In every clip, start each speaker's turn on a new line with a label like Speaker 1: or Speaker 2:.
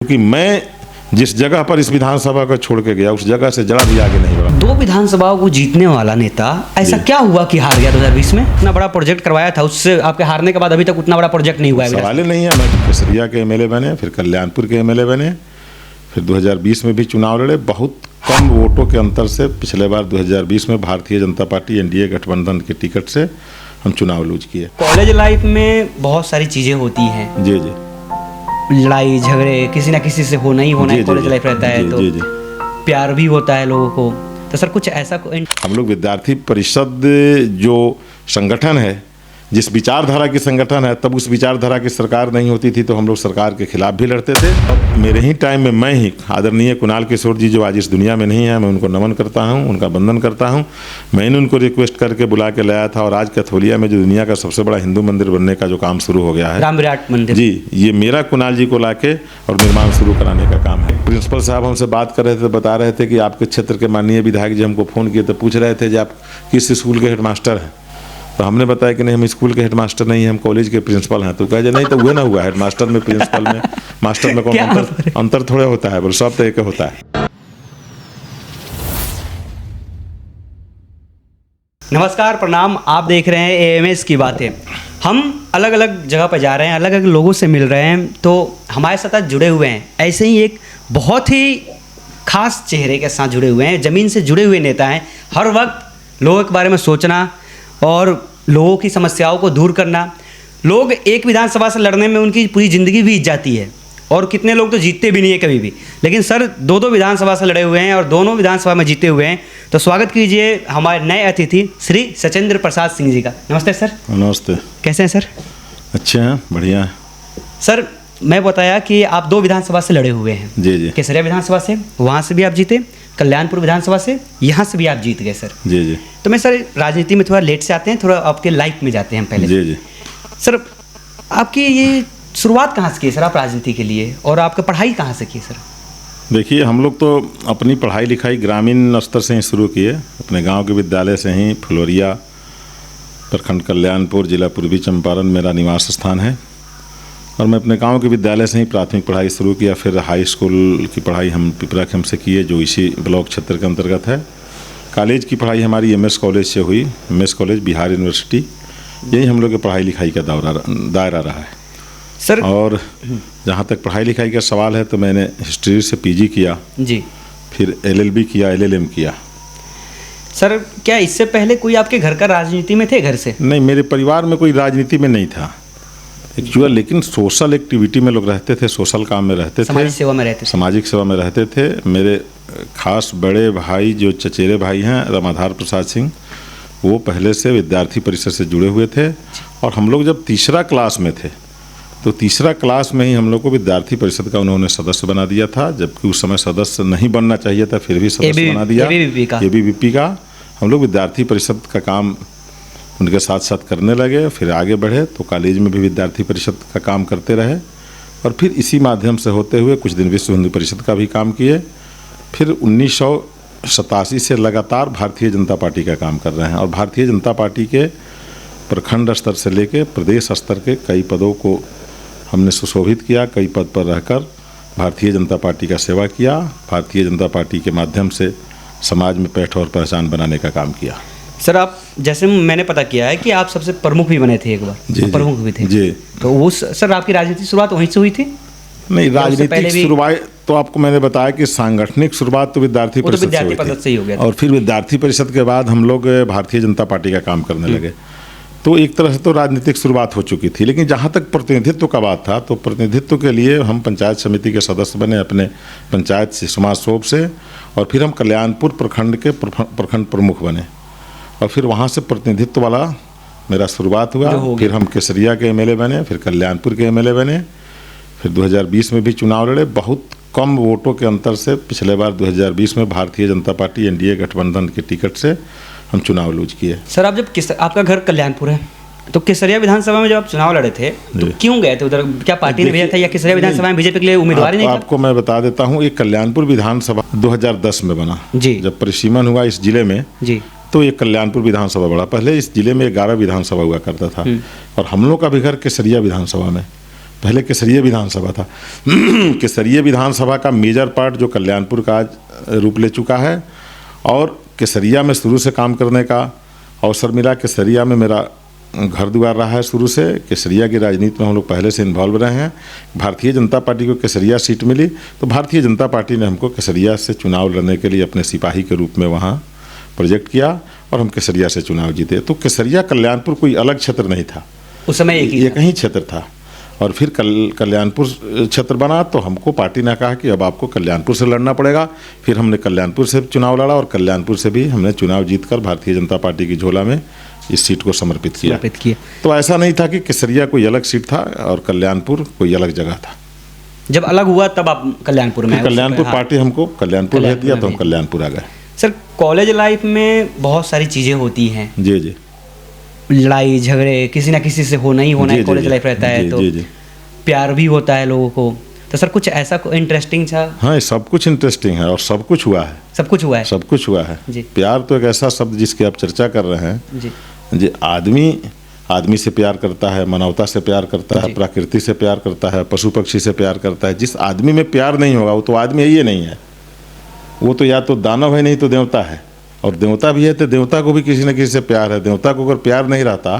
Speaker 1: क्योंकि मैं जिस जगह पर इस विधानसभा को छोड़ के गया उस जगह से जरा भी आगे नहीं बढ़ा।
Speaker 2: दो विधानसभाओं को जीतने वाला नेता ऐसा क्या हुआ कि हार गया 2020 में? इतना बड़ा प्रोजेक्ट करवाया था, उससे आपके हारने के बाद अभी तक उतना बड़ा प्रोजेक्ट नहीं हुआ है।
Speaker 1: सवाल ही नहीं है। मैं केसरिया के एमएलए बने, फिर कल्याणपुर के एमएलए बने, फिर 2020 में भी चुनाव लड़े। बहुत कम वोटों के अंतर से पिछले बार 2020 में भारतीय जनता पार्टी एनडीए गठबंधन के टिकट से हम चुनाव लूज किए।
Speaker 2: कॉलेज लाइफ में बहुत सारी चीज़ें होती हैं,
Speaker 1: जी जी,
Speaker 2: लड़ाई झगड़े किसी ना किसी से होना ही होना है। कॉलेज लाइफ रहता है तो प्यार भी होता है लोगों को। तो सर कुछ ऐसा
Speaker 1: हम लोग विद्यार्थी परिषद जो संगठन है, जिस विचारधारा की संगठन है, तब उस विचारधारा की सरकार नहीं होती थी तो हम लोग सरकार के खिलाफ भी लड़ते थे। मेरे ही टाइम में मैं ही आदरणीय कुणाल किशोर जी जो आज इस दुनिया में नहीं है, मैं उनको नमन करता हूं, उनका वंदन करता हूं। मैंने उनको रिक्वेस्ट करके बुला के लाया था और आज कैथोलिया में जो दुनिया का सबसे बड़ा हिंदू मंदिर बनने का जो काम शुरू हो गया है,
Speaker 2: राम विराट मंदिर,
Speaker 1: जी, ये मेरा कुणाल जी को लाके और निर्माण शुरू कराने का काम है। प्रिंसिपल साहब हमसे बात कर रहे थे, बता रहे थे कि आपके क्षेत्र के माननीय विधायक जी हमको फ़ोन किए तो पूछ रहे थे कि आप किस स्कूल के हेडमास्टर हैं। तो हमने बताया कि नहीं, हम स्कूल के हेडमास्टर नहीं हैं, हम कॉलेज के प्रिंसिपल हैं। तो कहे नहीं, तो हुए ना हुआ, हेडमास्टर में प्रिंसिपल में मास्टर में कौन अंतर थोड़ा होता है, बोले सब तो एक होता है।
Speaker 2: नमस्कार, प्रणाम। आप देख रहे हैं एएमएस की बातें। हम अलग अलग जगह पर जा रहे हैं, अलग अलग लोगों से मिल रहे हैं, तो हमारे साथ जुड़े हुए हैं ऐसे ही एक बहुत ही खास चेहरे के साथ जुड़े हुए हैं, ज़मीन से जुड़े हुए नेता हैं। हर वक्त लोगों के बारे में सोचना और लोगों की समस्याओं को दूर करना। लोग एक विधानसभा से लड़ने में उनकी पूरी ज़िंदगी बीत जाती है और कितने लोग तो जीतते भी नहीं है कभी भी, लेकिन सर दो विधानसभा से लड़े हुए हैं और दोनों विधानसभा में जीते हुए हैं। तो स्वागत कीजिए हमारे नए अतिथि श्री सचेंद्र प्रसाद सिंह जी का। नमस्ते सर।
Speaker 1: नमस्ते।
Speaker 2: कैसे हैं सर?
Speaker 1: अच्छे हैं, बढ़िया है
Speaker 2: सर। मैं बताया कि आप दो विधानसभा से लड़े हुए हैं।
Speaker 1: जी जी।
Speaker 2: केसरिया विधानसभा से, वहाँ से भी आप जीते, कल्याणपुर विधानसभा से यहाँ से भी आप जीत गए सर।
Speaker 1: जी जी।
Speaker 2: तो मैं सर राजनीति में थोड़ा लेट से आते हैं, थोड़ा आपके लाइफ में जाते हैं हम पहले।
Speaker 1: जी जी।
Speaker 2: सर आपकी ये शुरुआत कहाँ से की सर आप राजनीति के लिए, और आपका पढ़ाई कहाँ से की सर?
Speaker 1: देखिए, हम लोग तो अपनी पढ़ाई लिखाई ग्रामीण स्तर से ही शुरू किए, अपने गांव के विद्यालय से ही। फुलवरिया प्रखंड कल्याणपुर, जिला पूर्वी चंपारण मेरा निवास स्थान है, और मैं अपने गांव के विद्यालय से ही प्राथमिक पढ़ाई शुरू किया। फिर हाई स्कूल की पढ़ाई हम पिपराखेम से किए, जो इसी ब्लॉक क्षेत्र के अंतर्गत है। कॉलेज की पढ़ाई हमारी एमएस कॉलेज से हुई, एमएस कॉलेज बिहार यूनिवर्सिटी। यही हम लोग के पढ़ाई लिखाई का दायरा रहा है
Speaker 2: सर।
Speaker 1: और जहाँ तक पढ़ाई लिखाई का सवाल है तो मैंने हिस्ट्री से पीजी किया जी, फिर एलएलबी किया, एलएलएम किया।
Speaker 2: सर क्या इससे पहले कोई आपके घर का राजनीति में थे? घर से
Speaker 1: नहीं, मेरे परिवार में कोई राजनीति में नहीं था एक्चुअल, लेकिन सोशल एक्टिविटी में लोग रहते थे, सोशल काम में रहते थे,
Speaker 2: सामाजिक सेवा में रहते थे।
Speaker 1: सामाजिक सेवा में रहते थे। मेरे खास बड़े भाई जो चचेरे भाई हैं, रामाधार प्रसाद सिंह, वो पहले से विद्यार्थी परिषद से जुड़े हुए थे। और हम लोग जब तीसरा क्लास में थे तो तीसरा क्लास में ही हम लोग को विद्यार्थी परिषद का उन्होंने सदस्य बना दिया था, जबकि उस समय सदस्य नहीं बनना चाहिए था, फिर भी सदस्य बना दिया। एबीवीपी का हम लोग विद्यार्थी परिषद का काम उनके साथ साथ करने लगे। फिर आगे बढ़े तो कॉलेज में भी विद्यार्थी परिषद का काम करते रहे, और फिर इसी माध्यम से होते हुए कुछ दिन विश्व हिंदू परिषद का भी काम किए। फिर 1987 से लगातार भारतीय जनता पार्टी का काम कर रहे हैं, और भारतीय जनता पार्टी के प्रखंड स्तर से लेकर प्रदेश स्तर के कई पदों को हमने सुशोभित किया। कई पद पर रहकर भारतीय जनता पार्टी का सेवा किया, भारतीय जनता पार्टी के माध्यम से समाज में पैठ और पहचान बनाने का काम किया।
Speaker 2: सर आप जैसे मैंने पता किया है कि आप सबसे प्रमुख भी बने थे एक बार।
Speaker 1: जी,
Speaker 2: प्रमुख भी थे
Speaker 1: जी।
Speaker 2: तो वो सर आपकी राजनीतिक शुरुआत वहीं से हुई थी?
Speaker 1: नहीं, राजनीतिक शुरुआत तो आपको मैंने बताया कि सांगठनिक शुरुआत तो विद्यार्थी परिषद
Speaker 2: से ही हो गया,
Speaker 1: और फिर विद्यार्थी परिषद के बाद हम लोग भारतीय जनता पार्टी का काम करने लगे। तो एक तरह से तो राजनीतिक शुरुआत हो चुकी थी। लेकिन जहाँ तक प्रतिनिधित्व का बात था, तो प्रतिनिधित्व के लिए हम पंचायत समिति के सदस्य बने अपने पंचायत से, समाज शोभ से, और फिर हम कल्याणपुर प्रखंड के प्रखंड प्रमुख बने, और फिर वहाँ से प्रतिनिधित्व वाला मेरा शुरुआत हुआ। फिर हम केसरिया के एमएलए बने, फिर कल्याणपुर के एमएलए बने, फिर 2020 में भी चुनाव लड़े। बहुत कम वोटों के अंतर से पिछले बार 2020 में भारतीय जनता पार्टी एनडीए गठबंधन के टिकट से हम चुनाव लूज किए।
Speaker 2: सर आप जब आपका घर कल्याणपुर है, तो केसरिया विधानसभा में जब आप चुनाव लड़े थे तो क्यों गए थे उधर? क्या पार्टी ने भेजा था, या केसरिया विधानसभा में बीजेपी के लिए उम्मीदवार ही नहीं था?
Speaker 1: आपको मैं बता देता हूँ, एक कल्याणपुर विधानसभा 2010 में बना जी, जब परिसीमन हुआ इस जिले में जी, तो ये कल्याणपुर विधानसभा बड़ा। पहले इस जिले में 11 विधानसभा हुआ करता था, और हम लोग का भी घर केसरिया विधानसभा में। पहले केसरिया विधानसभा था। केसरिया विधानसभा का मेजर पार्ट जो कल्याणपुर का आज रूप ले चुका है, और केसरिया में शुरू से काम करने का अवसर मिला। केसरिया में मेरा घर द्वार रहा है शुरू से। केसरिया की राजनीति में हम लोग पहले से इन्वॉल्व रहे हैं। भारतीय जनता पार्टी को केसरिया सीट मिली तो भारतीय जनता पार्टी ने हमको केसरिया से चुनाव लड़ने के लिए अपने सिपाही के रूप में वहाँ प्रोजेक्ट किया और हम केसरिया से चुनाव जीते। तो केसरिया कल्याणपुर कोई अलग क्षेत्र नहीं था,
Speaker 2: उस समय एक
Speaker 1: ही क्षेत्र था। और फिर कल्याणपुर क्षेत्र बना तो हमको पार्टी ने कहा कि अब आपको कल्याणपुर से लड़ना पड़ेगा। फिर हमने कल्याणपुर से चुनाव लड़ा और कल्याणपुर से भी हमने चुनाव जीतकर भारतीय जनता पार्टी की झोला में इस सीट को समर्पित किया। तो ऐसा नहीं था कि केसरिया कोई अलग सीट था और कल्याणपुर कोई अलग जगह था।
Speaker 2: जब अलग हुआ तब आप कल्याणपुर में,
Speaker 1: कल्याणपुर पार्टी हमको कल्याणपुर भेज दिया तो हम कल्याणपुर आ गए।
Speaker 2: सर, कॉलेज लाइफ में बहुत सारी चीज़ें होती हैं।
Speaker 1: जी जी,
Speaker 2: लड़ाई झगड़े किसी ना किसी से होना ही होना है। कॉलेज लाइफ रहता है तो प्यार भी होता है लोगों को। तो सर कुछ ऐसा इंटरेस्टिंग था?
Speaker 1: हाँ, सब कुछ इंटरेस्टिंग है और सब कुछ हुआ है।
Speaker 2: सब कुछ हुआ है, सब
Speaker 1: कुछ हुआ है
Speaker 2: जी।
Speaker 1: प्यार तो एक ऐसा शब्द जिसकी आप चर्चा कर रहे हैं
Speaker 2: जी।
Speaker 1: जी, आदमी से प्यार करता है, मानवता से प्यार करता है, प्रकृति से प्यार करता है, पशु पक्षी से प्यार करता है। जिस आदमी में प्यार नहीं होगा वो तो आदमी ही नहीं है। वो तो या तो दानव है नहीं तो देवता है, और देवता भी है तो देवता को भी किसी न किसी से प्यार है। देवता को अगर प्यार नहीं रहता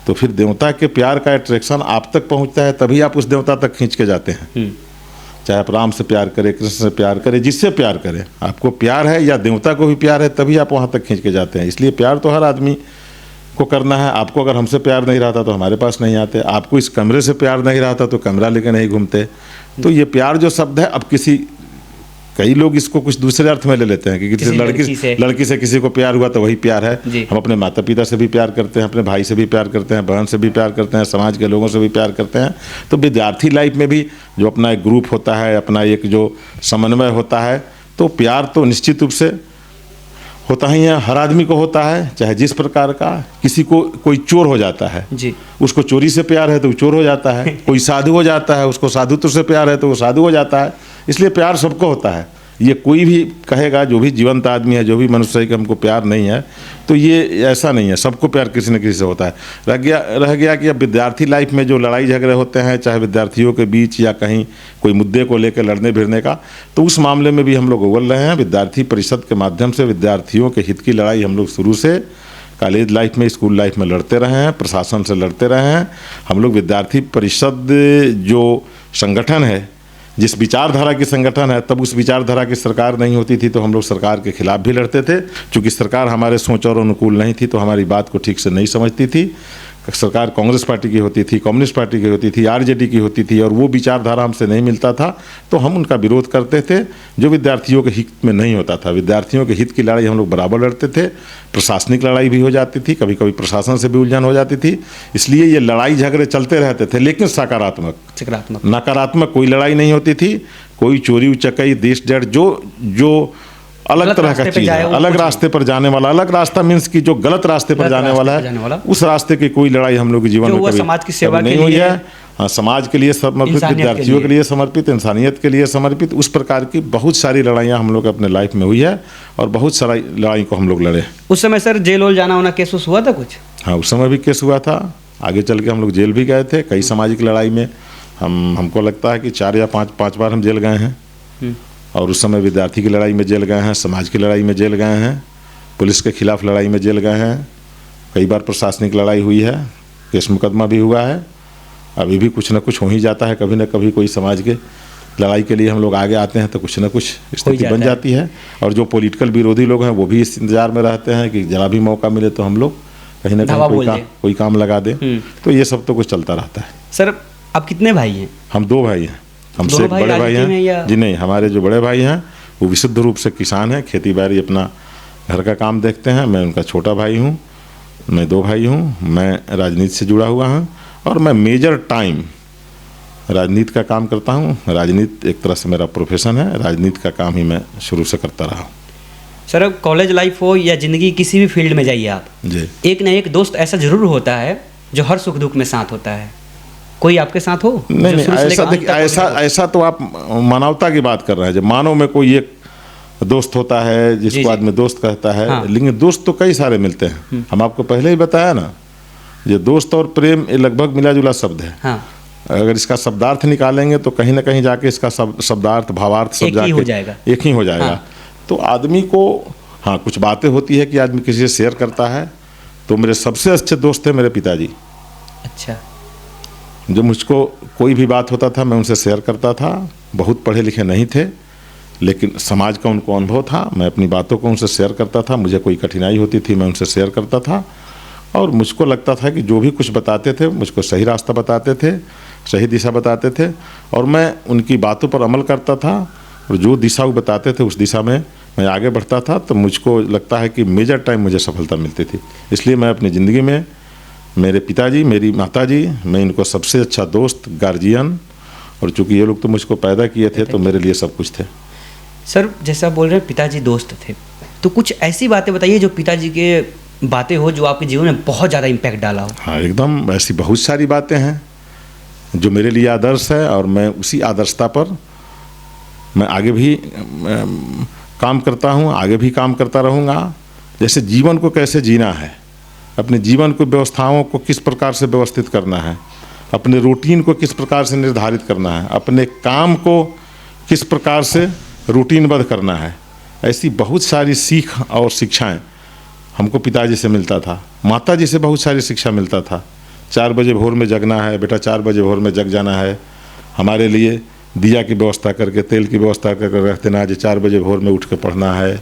Speaker 1: तो फिर देवता के प्यार का अट्रैक्शन आप तक पहुंचता है, तभी आप उस देवता तक खींच के जाते हैं। चाहे आप राम से प्यार करें, कृष्ण से प्यार करें, जिससे प्यार करें, आपको प्यार है या देवता को भी प्यार है तभी आप वहाँ तक खींच के जाते हैं। इसलिए प्यार तो हर आदमी को करना है। आपको अगर हमसे प्यार नहीं रहता तो हमारे पास नहीं आते। आपको इस कमरे से प्यार नहीं रहता तो कमरा लेकर नहीं घूमते। तो ये प्यार जो शब्द है, अब कई लोग इसको कुछ दूसरे अर्थ में ले लेते हैं कि किसी लड़की से किसी को प्यार हुआ तो वही प्यार है। हम अपने माता पिता से भी प्यार करते हैं, अपने भाई से भी प्यार करते हैं, बहन से भी प्यार करते हैं, समाज के लोगों से भी प्यार करते हैं। तो विद्यार्थी लाइफ में भी जो अपना एक ग्रुप होता है, अपना एक जो समन्वय होता है, तो प्यार तो निश्चित रूप से होता ही है, हर आदमी को होता है, चाहे जिस प्रकार का। किसी को कोई चोर हो जाता है
Speaker 2: जी,
Speaker 1: उसको चोरी से प्यार है तो वो चोर हो जाता है। कोई साधु हो जाता है, उसको साधुत्व से प्यार है तो वो साधु हो जाता है। इसलिए प्यार सबको होता है। ये कोई भी कहेगा, जो भी जीवंत आदमी है, जो भी मनुष्य है कि हमको प्यार नहीं है, तो ये ऐसा नहीं है। सबको प्यार किसी न किसी से होता है। रह गया कि अब विद्यार्थी लाइफ में जो लड़ाई झगड़े होते हैं, चाहे विद्यार्थियों के बीच या कहीं कोई मुद्दे को लेकर लड़ने भिड़ने का, तो उस मामले में भी हम लोग उबल रहे हैं। विद्यार्थी परिषद के माध्यम से विद्यार्थियों के हित की लड़ाई हम लोग शुरू से कॉलेज लाइफ में, स्कूल लाइफ में लड़ते रहे हैं, प्रशासन से लड़ते रहे हैं। हम लोग विद्यार्थी परिषद जो संगठन है, जिस विचारधारा की संगठन है, तब उस विचारधारा की सरकार नहीं होती थी तो हम लोग सरकार के खिलाफ भी लड़ते थे। क्योंकि सरकार हमारे सोच और अनुकूल नहीं थी तो हमारी बात को ठीक से नहीं समझती थी। सरकार कांग्रेस पार्टी की होती थी, कम्युनिस्ट पार्टी की होती थी, आरजेडी की होती थी, और वो विचारधारा हमसे नहीं मिलता था तो हम उनका विरोध करते थे, जो विद्यार्थियों के हित में नहीं होता था। विद्यार्थियों के हित की लड़ाई हम लोग बराबर लड़ते थे। प्रशासनिक लड़ाई भी हो जाती थी, कभी कभी प्रशासन से भी उलझन हो जाती थी। इसलिए ये लड़ाई झगड़े चलते रहते थे, लेकिन सकारात्मक, नकारात्मक कोई लड़ाई नहीं होती थी। कोई चोरी उचक्कई, देशडर, जो अलग तरह का चीज़ है, अलग रास्ते पर जाने वाला, अलग रास्ता मीन्स की जो गलत रास्ते पर जाने वाला है, उस रास्ते की कोई लड़ाई हम लोग के जीवन में कभी
Speaker 2: समाज की सेवा
Speaker 1: नहीं हुई है। हाँ, समाज के लिए समर्पित, विद्यार्थियों के लिए समर्पित, इंसानियत के लिए समर्पित, उस प्रकार की बहुत सारी लड़ाइयाँ हम लोग अपने लाइफ में हुई है और बहुत सारी लड़ाई को हम लोग लड़े।
Speaker 2: उस समय सर जेल वोल जाना होना, केस हुआ था कुछ?
Speaker 1: हाँ, उस समय भी केस हुआ था। आगे चल के हम लोग जेल भी गए थे। कई सामाजिक लड़ाई में हमको लगता है कि 4 या 5 बार हम जेल गए हैं। और उस समय विद्यार्थी की लड़ाई में जेल गए हैं, समाज की लड़ाई में जेल गए हैं, पुलिस के खिलाफ लड़ाई में जेल गए हैं। कई बार प्रशासनिक लड़ाई हुई है, केस मुकदमा भी हुआ है। अभी भी कुछ न कुछ हो ही जाता है। कभी न कभी कोई समाज के लड़ाई के लिए हम लोग आगे आते हैं तो कुछ न कुछ स्थिति बन जाती है। और जो पॉलिटिकल विरोधी लोग हैं वो भी इस इंतजार में रहते हैं कि जरा भी मौका मिले तो हम लोग कहीं ना कहीं कोई काम लगा दें। तो ये सब तो कुछ चलता रहता है।
Speaker 2: सर, आप कितने भाई हैं?
Speaker 1: हम 2 भाई हैं। हमसे एक बड़े भाई हैं जी। नहीं, हमारे जो बड़े भाई हैं वो विशुद्ध रूप से किसान हैं, खेती बाड़ी अपना घर का काम देखते हैं। मैं उनका छोटा भाई हूँ। मैं 2 भाई हूँ। मैं राजनीति से जुड़ा हुआ हूँ और मैं मेजर टाइम राजनीति का काम करता हूँ। राजनीति एक तरह से मेरा प्रोफेशन है। राजनीति का काम ही मैं शुरू से करता रहा हूँ।
Speaker 2: सर, कॉलेज लाइफ हो या ज़िंदगी किसी भी फील्ड में जाइए आप
Speaker 1: जी,
Speaker 2: एक न एक दोस्त ऐसा जरूर होता है जो हर सुख दुख में साथ होता है। कोई आपके साथ हो?
Speaker 1: नहीं, ऐसा तो आप मानवता की बात कर रहे हैं। जब मानव में कोई एक दोस्त होता है जिसको आदमी दोस्त कहता है। हाँ। लेकिन दोस्त तो कई सारे मिलते हैं। हम आपको पहले ही बताया ना, ये दोस्त और प्रेम ये लगभग मिला जुला शब्द है।
Speaker 2: हाँ।
Speaker 1: अगर इसका शब्दार्थ निकालेंगे तो कहीं ना कहीं जाके इसका शब्दार्थ भावार्थ सब
Speaker 2: एक ही
Speaker 1: जाके
Speaker 2: हो जाएगा।
Speaker 1: एक ही हो जाएगा।
Speaker 2: हाँ।
Speaker 1: तो आदमी को, हाँ, कुछ बातें होती है कि आदमी किसी से शेयर करता है। तो मेरे सबसे अच्छे दोस्त थे मेरे पिताजी,
Speaker 2: अच्छा।
Speaker 1: जो मुझको कोई भी बात होता था मैं उनसे शेयर करता था। बहुत पढ़े लिखे नहीं थे, लेकिन समाज का उनको अनुभव था। मैं अपनी बातों को उनसे शेयर करता था। मुझे कोई कठिनाई होती थी मैं उनसे शेयर करता था, और मुझको लगता था कि जो भी कुछ बताते थे मुझको सही रास्ता बताते थे, सही दिशा बताते थे, और मैं उनकी बातों पर अमल करता था। और जो दिशा वो बताते थे उस दिशा में मैं आगे बढ़ता था। तो मुझको लगता है कि मेजर टाइम मुझे सफलता मिलती थी। इसलिए मैं अपनी ज़िंदगी में मेरे पिताजी, मेरी माताजी, मैं इनको सबसे अच्छा दोस्त, गार्जियन, और चूँकि ये लोग तो मुझको पैदा किए थे तो मेरे लिए सब कुछ थे।
Speaker 2: सर जैसा आप बोल रहे हैं पिताजी दोस्त थे, तो कुछ ऐसी बातें बताइए जो पिताजी के बातें हो जो आपके जीवन में बहुत ज़्यादा इम्पैक्ट डाला हो।
Speaker 1: हाँ, एकदम ऐसी बहुत सारी बातें हैं जो मेरे लिए आदर्श है, और मैं उसी आदर्शता पर मैं आगे भी काम करता हूँ, आगे भी काम करता रहूँगा। जैसे जीवन को कैसे जीना है, अपने जीवन को व्यवस्थाओं को किस प्रकार से व्यवस्थित करना है, अपने रूटीन को किस प्रकार से निर्धारित करना है, अपने काम को किस प्रकार से रूटीनबद्ध करना है, ऐसी बहुत सारी सीख और शिक्षाएं हमको पिताजी से मिलता था। माताजी से बहुत सारी शिक्षा मिलता था। 4 बजे भोर में जगना है बेटा, 4 बजे भोर में जग जाना है। हमारे लिए दिया की व्यवस्था करके, तेल की व्यवस्था करके रखते ना, आज 4 बजे भोर में उठ के पढ़ना है।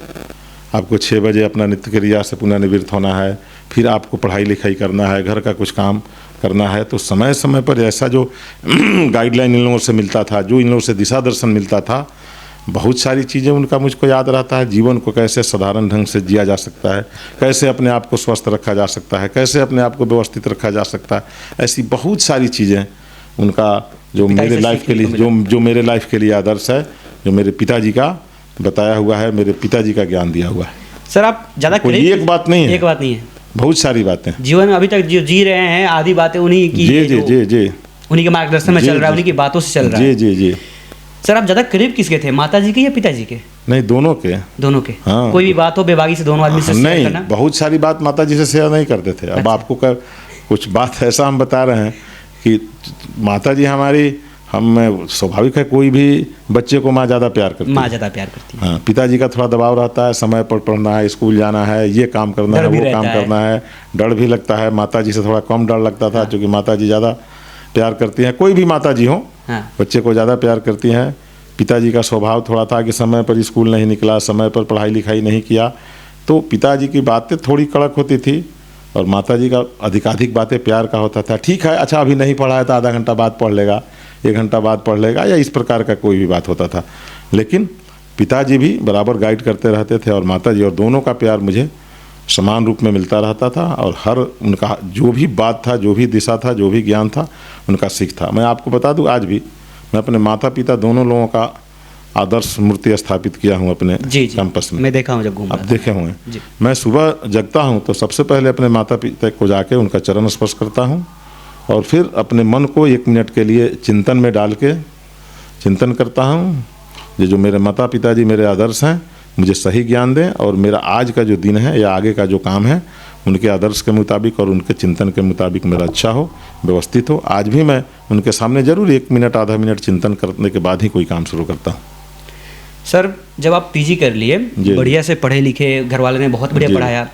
Speaker 1: आपको 6 बजे अपना नित्य क्रिया से पुनर्निवृत्त होना है, फिर आपको पढ़ाई लिखाई करना है, घर का कुछ काम करना है। तो समय समय पर ऐसा जो गाइडलाइन इन लोगों से मिलता था, जो इन लोगों से दिशा दर्शन मिलता था, बहुत सारी चीज़ें उनका मुझको याद रहता है। जीवन को कैसे साधारण ढंग से जिया जा सकता है, कैसे अपने आप को स्वस्थ रखा जा सकता है, कैसे अपने आप को व्यवस्थित रखा जा सकता है, ऐसी बहुत सारी चीज़ें उनका जो मेरे लाइफ के लिए जो मेरे लाइफ के लिए आदर्श है, जो मेरे पिताजी का बताया हुआ है, मेरे पिताजी का ज्ञान दिया हुआ है।
Speaker 2: सर आप ज़्यादा
Speaker 1: कोई एक बात नहीं है,
Speaker 2: एक बात नहीं है,
Speaker 1: बहुत सारी बातें
Speaker 2: जीवन में अभी तक जो जी रहे हैं आधी बातें उन्हीं की,
Speaker 1: जी जी जी जी,
Speaker 2: उन्हीं के मार्गदर्शन में चल रहा है, उन्हीं की बातों से चल रहा है।
Speaker 1: जी जी जी।
Speaker 2: सर आप ज़्यादा करीब किसके थे, माताजी के या पिताजी के?
Speaker 1: नहीं, दोनों के।
Speaker 2: दोनों के।
Speaker 1: हाँ।
Speaker 2: कोई भी बात हो बेबागी से दोनों आदमी से शेयर
Speaker 1: नहीं,
Speaker 2: करना?
Speaker 1: बहुत सारी बात माताजी से शेयर नहीं करते थे। अब आपको कुछ बात ऐसा हम बता रहे हैं कि माताजी हमारी, हम स्वाभाविक है कोई भी बच्चे को माँ ज़्यादा प्यार करती है।
Speaker 2: माँ ज़्यादा प्यार करती है।
Speaker 1: हाँ, पिताजी का थोड़ा दबाव रहता है, समय पर पढ़ना है, स्कूल जाना है, ये काम करना है, वो काम करना है, डर भी लगता है। माताजी से थोड़ा कम डर लगता था, क्योंकि माताजी ज़्यादा प्यार करती हैं। कोई भी माताजी हो, बच्चे को ज़्यादा प्यार करती हैं। पिताजी का स्वभाव थोड़ा था कि समय पर स्कूल नहीं निकला, समय पर पढ़ाई लिखाई नहीं किया, तो पिताजी की बातें थोड़ी कड़क होती थी, और माताजी का अधिकाधिक बातें प्यार का होता था। ठीक है, अच्छा अभी नहीं पढ़ा है तो आधा घंटा बाद पढ़ लेगा, 1 घंटा बाद पढ़ लेगा, या इस प्रकार का कोई भी बात होता था। लेकिन पिताजी भी बराबर गाइड करते रहते थे, और माताजी, और दोनों का प्यार मुझे समान रूप में मिलता रहता था। और हर उनका जो भी बात था, जो भी दिशा था, जो भी ज्ञान था, उनका सीख था। मैं आपको बता दूं, आज भी मैं अपने माता पिता दोनों लोगों का आदर्श मूर्ति स्थापित किया हूँ अपने कैंपस में।
Speaker 2: मैं देखा हूँ जब घूम,
Speaker 1: आप देखे हुए हैं। मैं सुबह जगता हूँ तो सबसे पहले अपने माता पिता को जाके उनका चरण स्पर्श करता हूँ, और फिर अपने मन को 1 मिनट के लिए चिंतन में डाल के चिंतन करता हूँ। ये जो मेरे माता पिताजी मेरे आदर्श हैं, मुझे सही ज्ञान दें, और मेरा आज का जो दिन है या आगे का जो काम है उनके आदर्श के मुताबिक और उनके चिंतन के मुताबिक मेरा अच्छा हो, व्यवस्थित हो। आज भी मैं उनके सामने ज़रूर 1 मिनट आधा मिनट चिंतन करने के बाद ही कोई काम शुरू करता हूँ।
Speaker 2: सर जब आप पीजी कर लिए, बढ़िया से पढ़े लिखे, घर वाले ने बहुत बढ़िया पढ़ाया,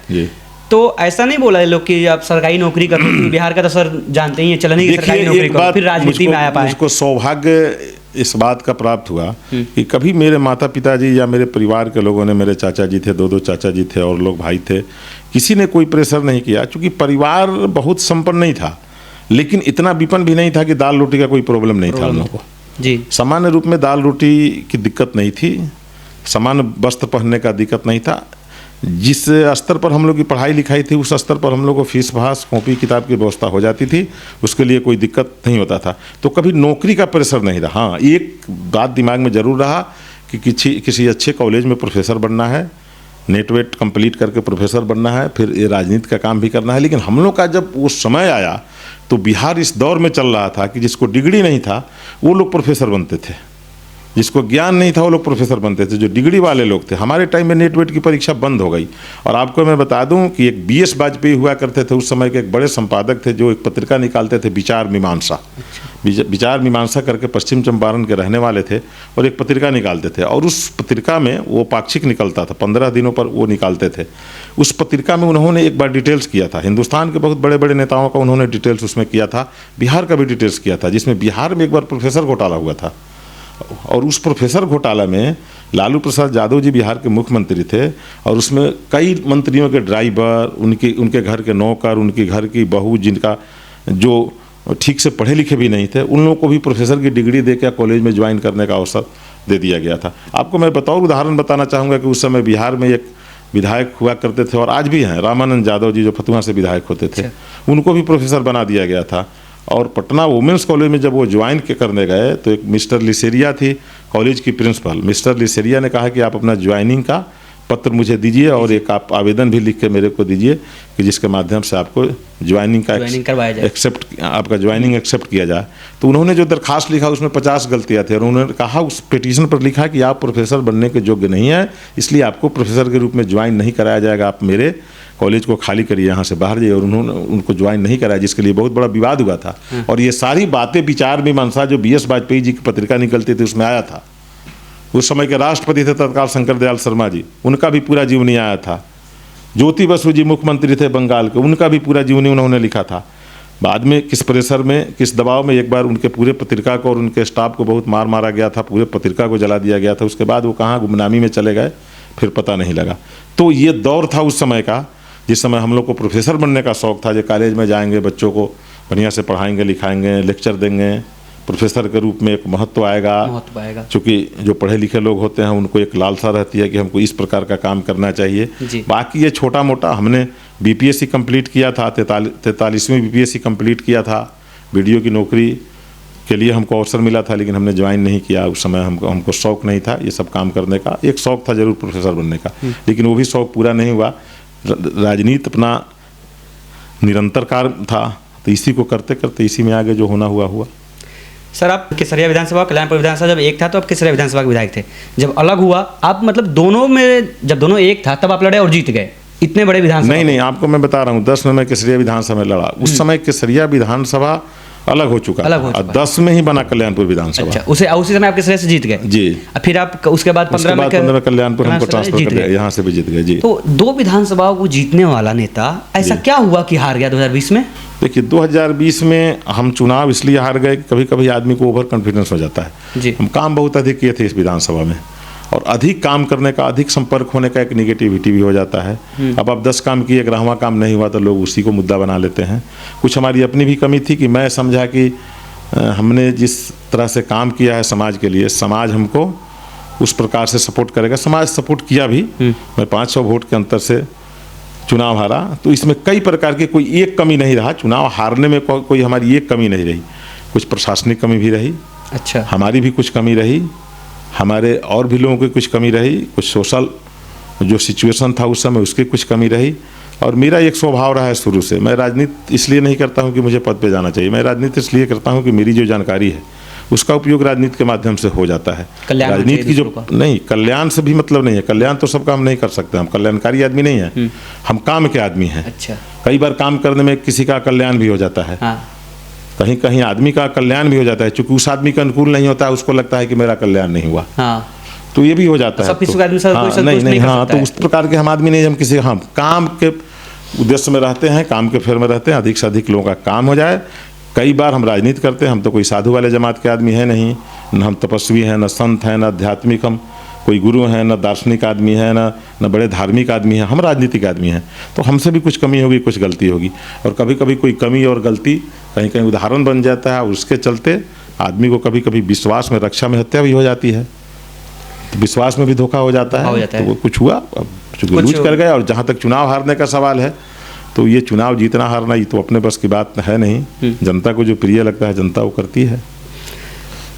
Speaker 2: तो ऐसा नहीं बोला लोग कि आप सरकारी नौकरी करो? बिहार का तो सर जानते ही है, चलन ही सरकारी नौकरी करो, फिर राजनीति में आया पाए।
Speaker 1: मुझको सौभाग्य इस बात का प्राप्त हुआ कि कभी मेरे माता पिताजी या मेरे परिवार के लोगों ने, मेरे चाचा जी थे, 2 चाचा जी थे, और लोग भाई थे, किसी ने कोई प्रेशर नहीं किया। क्योंकि परिवार बहुत संपन्न नहीं था, लेकिन इतना विपन्न भी नहीं था कि दाल रोटी का कोई प्रॉब्लम नहीं था हम लोगों को।
Speaker 2: जी, सामान्य
Speaker 1: रूप में दाल रोटी की दिक्कत नहीं थी, सामान्य वस्त्र पहनने का दिक्कत नहीं था। जिस स्तर पर हम लोग की पढ़ाई लिखाई थी, उस स्तर पर हम लोग को फीस फास, कॉपी किताब की व्यवस्था हो जाती थी, उसके लिए कोई दिक्कत नहीं होता था। तो कभी नौकरी का प्रेशर नहीं रहा। हाँ, एक बात दिमाग में ज़रूर रहा कि किसी अच्छे कॉलेज में प्रोफेसर बनना है, नेट वेट कंप्लीट करके प्रोफेसर बनना है, फिर ये राजनीति का काम भी करना है। लेकिन हम लोग का जब वो समय आया तो बिहार इस दौर में चल रहा था कि जिसको डिग्री नहीं था वो लोग प्रोफेसर बनते थे, जिसको ज्ञान नहीं था वो लोग प्रोफेसर बनते थे, जो डिग्री वाले लोग थे। हमारे टाइम में नेट वेट की परीक्षा बंद हो गई। और आपको मैं बता दूं कि एक BS वाजपेयी हुआ करते थे उस समय के, एक बड़े संपादक थे जो एक पत्रिका निकालते थे, विचार मीमांसा। विचार मीमांसा करके पश्चिम चंपारण के रहने वाले थे और एक पत्रिका निकालते थे, और उस पत्रिका में वो पाक्षिक निकलता था, 15 दिनों पर वो निकालते थे। उस पत्रिका में उन्होंने एक बार डिटेल्स किया था, हिंदुस्तान के बहुत बड़े बड़े नेताओं का उन्होंने डिटेल्स उसमें किया था, बिहार का भी डिटेल्स किया था, जिसमें बिहार में एक बार प्रोफेसर घोटाला हुआ था। और उस प्रोफेसर घोटाला में लालू प्रसाद यादव जी बिहार के मुख्यमंत्री थे, और उसमें कई मंत्रियों के ड्राइवर, उनके घर के नौकर, उनके घर की बहू, जिनका जो ठीक से पढ़े लिखे भी नहीं थे, उन लोगों को भी प्रोफेसर की डिग्री देकर कॉलेज में ज्वाइन करने का अवसर दे दिया गया था। आपको मैं बतौर उदाहरण बताना चाहूँगा कि उस समय बिहार में एक विधायक हुआ करते थे और आज भी हैं, रामानंद यादव जी, जो फतुहा से विधायक होते थे, उनको भी प्रोफेसर बना दिया गया था। और पटना वुमेंस कॉलेज में जब वो ज्वाइन करने गए तो एक मिस्टर लिसेरिया थी कॉलेज की प्रिंसिपल। मिस्टर लिसेरिया ने कहा कि आप अपना ज्वाइनिंग का पत्र मुझे दीजिए और एक आप आवेदन भी लिख के मेरे को दीजिए कि जिसके माध्यम से आपको ज्वाइनिंग
Speaker 2: करवाया जाए,
Speaker 1: आपका ज्वाइनिंग एक्सेप्ट किया जाए। तो उन्होंने जो दरखास्त लिखा उसमें 50 गलतियाँ थी, और उन्होंने कहा उस पिटीशन पर लिखा कि आप प्रोफेसर बनने के योग्य नहीं है, इसलिए आपको प्रोफेसर के रूप में ज्वाइन नहीं कराया जाएगा, आप मेरे कॉलेज को खाली करिए, यहाँ से बाहर जाइए। और उन्होंने उनको ज्वाइन नहीं कराया, जिसके लिए बहुत बड़ा विवाद हुआ था। और ये सारी बातें विचार मीमांसा जो BS वाजपेयी जी की पत्रिका निकलती थी उसमें आया था। उस समय के राष्ट्रपति थे तत्काल शंकर दयाल शर्मा जी, उनका भी पूरा जीवनी आया था। ज्योति बसु जी मुख्यमंत्री थे बंगाल के, उनका भी पूरा जीवनी उन्होंने लिखा था। बाद में किस प्रेशर में, किस दबाव में एक बार उनके पूरे पत्रिका को और उनके स्टाफ को बहुत मारा गया था, पूरे पत्रिका को जला दिया गया था। उसके बाद वो कहाँ गुमनामी में चले गए फिर पता नहीं लगा। तो ये दौर था उस समय का, जिस समय हम लोग को प्रोफेसर बनने का शौक़ था, जो कॉलेज में जाएंगे, बच्चों को बढ़िया से पढ़ाएंगे लिखाएंगे, लेक्चर देंगे, प्रोफेसर के रूप में एक महत्व आएगा। चूँकि जो पढ़े लिखे लोग होते हैं उनको एक लालसा रहती है कि हमको इस प्रकार का काम करना चाहिए। बाकी ये छोटा मोटा हमने BPSC कंप्लीट किया था, 43वीं BPSC कंप्लीट किया था। वीडियो की नौकरी के लिए हमको अवसर मिला था, लेकिन हमने ज्वाइन नहीं किया। उस समय हमको शौक़ नहीं था ये सब काम करने का। एक शौक़ था जरूर प्रोफेसर बनने का, लेकिन वो भी शौक़ पूरा नहीं हुआ। राजनीति अपना निरंतर कार्य था, तो इसी को करते करते इसी में आगे जो होना हुआ।
Speaker 2: सर, आप केसरिया विधानसभा, कल्याणपुर विधानसभा जब एक था तो आप केसरिया विधानसभा के विधायक थे। जब अलग हुआ आप, मतलब दोनों में, जब दोनों एक था तब आप लड़े और जीत गए, इतने बड़े विधानसभा।
Speaker 1: नहीं, आपको मैं बता रहा हूँ, 10 में मैं केसरिया विधानसभा में लड़ा। उस समय केसरिया विधानसभा अलग हो चुका था, 10 में ही बना कल्याणपुर विधानसभा।
Speaker 2: अच्छा, उसी समय आप केसरिया से जीत गए
Speaker 1: जी।
Speaker 2: फिर आप उसके बाद 15 में
Speaker 1: कल्याणपुर हमको ट्रांसफर कर दिया, यहाँ से भी जीत गए जी।
Speaker 2: तो 2 विधानसभाओं को जीतने वाला नेता ऐसा क्या हुआ कि हार गया 2020 में?
Speaker 1: देखिए, 2020 में हम चुनाव इसलिए हार गए कि कभी कभी आदमी को ओवर कॉन्फिडेंस हो जाता है जी। हम काम बहुत अधिक किए थे इस विधानसभा में, और अधिक काम करने का, अधिक संपर्क होने का एक निगेटिविटी भी हो जाता है। अब आप 10 काम किए, 11वां काम नहीं हुआ तो लोग उसी को मुद्दा बना लेते हैं। कुछ हमारी अपनी भी कमी थी कि मैं समझा कि हमने जिस तरह से काम किया है समाज के लिए, समाज हमको उस प्रकार से सपोर्ट करेगा। समाज सपोर्ट किया भी। मैं 500 वोट के अंतर से चुनाव हारा, तो इसमें कई प्रकार की कोई एक कमी नहीं रहा। चुनाव हारने में कोई हमारी एक कमी नहीं रही। कुछ प्रशासनिक कमी भी रही,
Speaker 2: अच्छा, हमारी
Speaker 1: भी कुछ कमी रही, हमारे और भी लोगों की कुछ कमी रही, कुछ सोशल जो सिचुएशन था उस समय उसकी कुछ कमी रही। और मेरा एक स्वभाव रहा है शुरू से, मैं राजनीति इसलिए नहीं करता हूं कि मुझे पद पे जाना चाहिए। मैं राजनीति इसलिए करता हूं कि मेरी जो जानकारी है उसका उपयोग राजनीति के माध्यम से हो जाता है। राजनीति की जो नहीं, कल्याण से भी मतलब नहीं है। कल्याण तो सब काम नहीं कर सकते, हम कल्याणकारी आदमी नहीं है, हम काम के आदमी हैं।
Speaker 2: अच्छा।
Speaker 1: कई बार काम करने में किसी का कल्याण भी हो जाता है। हाँ। कहीं कहीं आदमी का कल्याण भी हो जाता है, चूंकि उस आदमी का अनुकूल नहीं होता है, उसको लगता है कि मेरा कल्याण नहीं हुआ। हाँ। तो ये भी हो जाता है। तो उस प्रकार के हम आदमी नहीं, हम किसी काम के उद्देश्य में रहते हैं, काम के फेर में रहते हैं, अधिक से अधिक लोगों का काम हो जाए। कई बार हम राजनीति करते हैं, हम तो कोई साधु वाले जमात के आदमी हैं नहीं, न हम तपस्वी हैं, न संत हैं, न आध्यात्मिक हम कोई गुरु हैं, न दार्शनिक आदमी है, न बड़े धार्मिक आदमी हैं, हम राजनीतिक आदमी हैं। तो हमसे भी कुछ कमी होगी, कुछ गलती होगी, और कभी कभी कोई कमी और गलती कहीं कहीं उदाहरण बन जाता है। उसके चलते आदमी को कभी कभी विश्वास में, रक्षा में हत्या भी हो जाती है, तो विश्वास में भी धोखा हो जाता है। तो वो कुछ हुआ, अब चूँकि लूज कर गए। और जहाँ तक चुनाव हारने का सवाल है, तो ये चुनाव जीतना हारना ये तो अपने बस की बात है नहीं। जनता को जो प्रिय लगता है जनता वो करती है।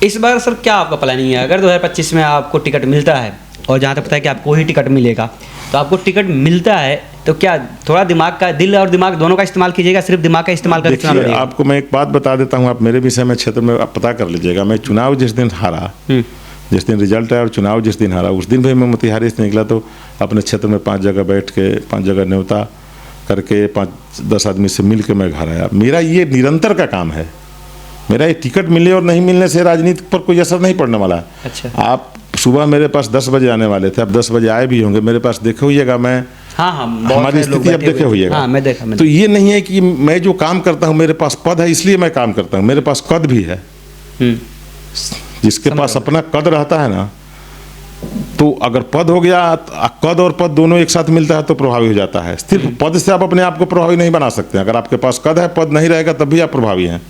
Speaker 2: इस बार सर क्या आपका प्लानिंग है? अगर 2025 में आपको टिकट मिलता है, और जहाँ तक पता है कि आपको ही टिकट मिलेगा, तो आपको टिकट मिलता है तो क्या थोड़ा दिमाग का, दिल और दिमाग दोनों का इस्तेमाल कीजिएगा, सिर्फ दिमाग का इस्तेमाल करके चुनाव लड़िएगा? आपको
Speaker 1: मैं एक बात बता देता हूँ, आप मेरे विषय में क्षेत्र में आप पता कर लीजिएगा। मैं चुनाव जिस दिन हारा जिस दिन रिजल्ट आया और चुनाव जिस दिन हारा उस दिन भी मैं मोतिहारी से निकला तो अपने क्षेत्र में 5 जगह बैठ के 5 जगह न्योता करके 5-10 आदमी से मिल के मैं घर आया। मेरा ये निरंतर का काम है। मेरा ये टिकट मिलने और नहीं मिलने से राजनीति पर कोई असर नहीं पड़ने वाला है।
Speaker 2: अच्छा।
Speaker 1: आप सुबह मेरे पास 10 बजे आने वाले थे, अब 10 बजे आए भी होंगे, मेरे पास देखे होइएगा, मैं
Speaker 2: हाँ हाँ
Speaker 1: हमारी स्थिति अब देखे होइएगा।
Speaker 2: हाँ, मैं देखा।
Speaker 1: तो ये नहीं है कि मैं जो काम करता हूँ मेरे पास पद है इसलिए मैं काम करता हूँ, मेरे पास कद भी है। जिसके पास अपना कद रहता है ना, तो अगर पद हो गया, कद और पद दोनों एक साथ मिलता है तो प्रभावी हो जाता है। सिर्फ पद से आप अपने आप को प्रभावी नहीं बना सकते। अगर आपके पास कद है, पद नहीं रहेगा तब भी आप प्रभावी हैं।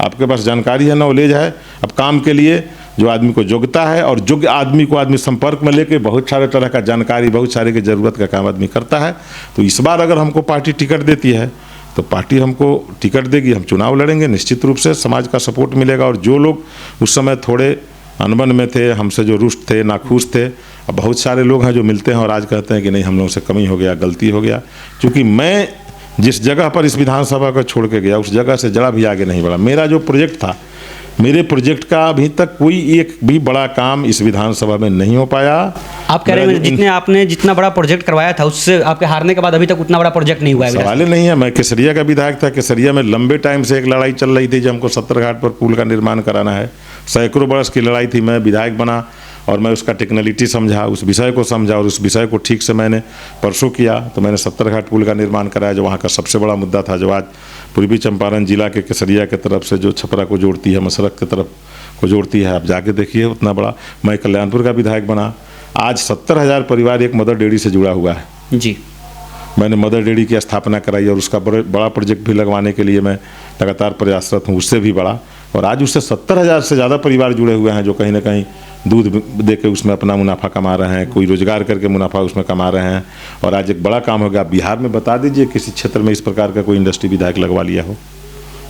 Speaker 1: आपके पास जानकारी है, नॉलेज है, अब काम के लिए जो आदमी को योग्यता है और योग्य आदमी को आदमी संपर्क में लेके बहुत सारे तरह का जानकारी, बहुत सारे की ज़रूरत का काम आदमी करता है। तो इस बार अगर हमको पार्टी टिकट देती है तो पार्टी हमको टिकट देगी, हम चुनाव लड़ेंगे, निश्चित रूप से समाज का सपोर्ट मिलेगा। और जो लोग उस समय थोड़े अनबन में थे, हमसे जो रुष्ट थे, नाखुश थे, अब बहुत सारे लोग हैं जो मिलते हैं और आज कहते हैं कि नहीं हम लोगों से कमी हो गया, गलती हो गया। क्योंकि मैं जिस जगह पर इस विधानसभा को छोड़ के गया उस जगह से जरा भी आगे नहीं बढ़ा। मेरा जो प्रोजेक्ट था, मेरे प्रोजेक्ट का अभी तक कोई एक भी बड़ा काम इस विधानसभा में नहीं हो पाया।
Speaker 2: आप कह रहे हैं जितना बड़ा प्रोजेक्ट करवाया था उससे आपके हारने के बाद अभी तक उतना बड़ा प्रोजेक्ट नहीं हुआ है।
Speaker 1: सवाल ही नहीं है। मैं केसरिया का विधायक था, केसरिया में लंबे टाइम से एक लड़ाई चल रही थी जो हमको 70 घाट पर पुल का निर्माण कराना है। सैकड़ों बरस की लड़ाई थी। मैं विधायक बना और मैं उसका टेक्निकलिटी समझा, उस विषय को समझा और उस विषय को ठीक से मैंने परसों किया। तो मैंने 70 घाट पुल का निर्माण कराया जो वहाँ का सबसे बड़ा मुद्दा था, जो आज पूर्वी चंपारण जिला के केसरिया की तरफ से जो छपरा को जोड़ती है, मसरक की तरफ को जोड़ती है। आप जाके देखिए उतना बड़ा। मैं कल्याणपुर का विधायक बना, आज 70,000 परिवार एक मदर डेयरी से जुड़ा हुआ है
Speaker 2: जी।
Speaker 1: मैंने मदर डेयरी की स्थापना कराई और उसका बड़ा प्रोजेक्ट भी लगवाने के लिए मैं लगातार प्रयासरत हूँ, उससे भी बड़ा। और आज उससे 70,000 से ज़्यादा परिवार जुड़े हुए हैं जो कहीं ना कहीं दूध दे के उसमें अपना मुनाफा कमा रहे हैं, कोई रोजगार करके मुनाफा उसमें कमा रहे हैं। और आज एक बड़ा काम हो गया। बिहार में बता दीजिए किसी क्षेत्र में इस प्रकार का कोई इंडस्ट्री विधायक लगवा लिया हो,